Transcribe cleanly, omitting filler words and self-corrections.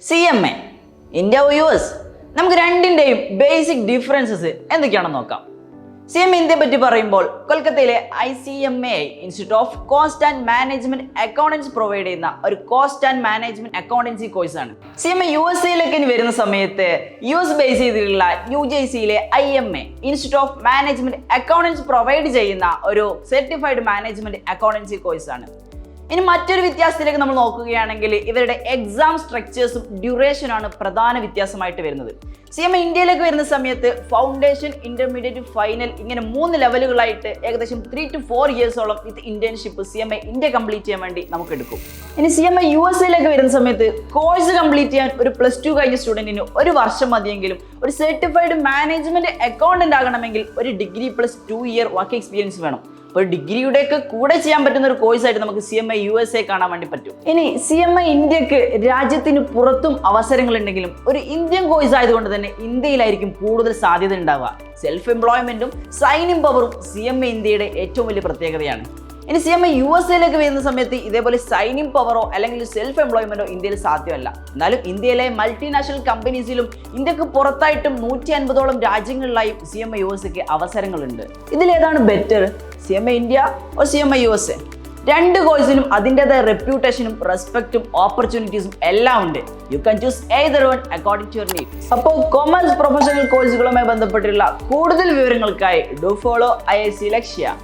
CMA India US നമുക്ക് രണ്ടിൻ്റെയും basic differences എന്തൊക്കെയാണെന്ന് നോക്കാം. CMA ഇന്ത്യയെ പറ്റി പറയുമ്പോൾ കൊൽക്കത്തയിലെ ICMA institute of cost and management accountancy provide ചെയ്യുന്ന ഒരു കോസ്റ്റ് ആൻഡ് മാനേജ്മെന്റ് അക്കൗണ്ടൻസി കോഴ്സാണ്. CMA USA വരുന്ന സമയത്ത് US ബേസ് ചെയ്തിട്ടുള്ള UJCയിലെ IMA institute of management accountancy provide ചെയ്യുന്ന ഒരു സർട്ടിഫൈഡ് മാനേജ്മെന്റ് അക്കൗണ്ടൻസി കോഴ്സാണ്. ഇനി മറ്റൊരു വ്യത്യാസത്തിലേക്ക് നമ്മൾ നോക്കുകയാണെങ്കിൽ ഇവരുടെ എക്സാം സ്ട്രക്ചേഴ്സും ഡ്യൂറേഷനാണ് പ്രധാന വ്യത്യാസമായിട്ട് വരുന്നത്. CMA ഇന്ത്യയിലേക്ക് വരുന്ന സമയത്ത് ഫൗണ്ടേഷൻ, ഇന്റർമീഡിയറ്റ്, ഫൈനൽ ഇങ്ങനെ 3 ലെവലുകളായിട്ട് ഏകദേശം 3 to 4 ഇയേഴ്സോളം with internship CMA India complete ചെയ്യാൻ വേണ്ടി നമുക്ക് എടുക്കും. ഇനി CMA USA വരുന്ന സമയത്ത് കോഴ്സ് കംപ്ലീറ്റ് ചെയ്യാൻ ഒരു +2 കഴിഞ്ഞ സ്റ്റുഡൻറ്റിന് 1 വർഷം മതിയെങ്കിലും ഒരു സർട്ടിഫൈഡ് മാനേജ്മെന്റ് അക്കൗണ്ടന്റ് ആകണമെങ്കിൽ ഒരു ഡിഗ്രി +2 ഇയർ വർക്ക് എക്സ്പീരിയൻസ് വേണം. അപ്പോൾ ഡിഗ്രിയുടെയൊക്കെ കൂടെ ചെയ്യാൻ പറ്റുന്ന ഒരു കോഴ്സായിട്ട് നമുക്ക് CMA USA കാണാൻ വേണ്ടി പറ്റും. ഇനി CMA ഇന്ത്യക്ക് രാജ്യത്തിന് പുറത്തും അവസരങ്ങളുണ്ടെങ്കിലും ഒരു ഇന്ത്യൻ കോഴ്സ് ആയതുകൊണ്ട് തന്നെ ഇന്ത്യയിലായിരിക്കും കൂടുതൽ സാധ്യത ഉണ്ടാവുക. സെൽഫ് എംപ്ലോയ്മെന്റും സൈനിങ് പവറും CMA ഇന്ത്യയുടെ ഏറ്റവും വലിയ പ്രത്യേകതയാണ്. ഇനി CMA USA വരുന്ന സമയത്ത് ഇതേപോലെ സൈനിങ് പവറോ അല്ലെങ്കിൽ സെൽഫ് എംപ്ലോയ്മെന്റോ ഇന്ത്യയിൽ സാധ്യമല്ല. എന്നാലും ഇന്ത്യയിലെ മൾട്ടിനാഷണൽ കമ്പനീസിലും ഇന്ത്യക്ക് പുറത്തായിട്ടും 150ഓളം രാജ്യങ്ങളിലായും CMA USAക്ക് അവസരങ്ങളുണ്ട്. ഇതിലേതാണ് better, CMA India or CMA USA? രണ്ട് കോഴ്സിനും അതിൻ്റെതായ റെപ്യൂട്ടേഷനും റെസ്പെക്റ്റും ഓപ്പർച്യൂണിറ്റീസും എല്ലാം ഉണ്ട്. You can choose either one according to your need. അപ്പോൾ കൊമേഴ്സ് പ്രൊഫഷണൽ കോഴ്സുകളുമായി ബന്ധപ്പെട്ടുള്ള കൂടുതൽ വിവരങ്ങൾക്കായി ഡു ഫോളോ IIC ലക്ഷ്യ.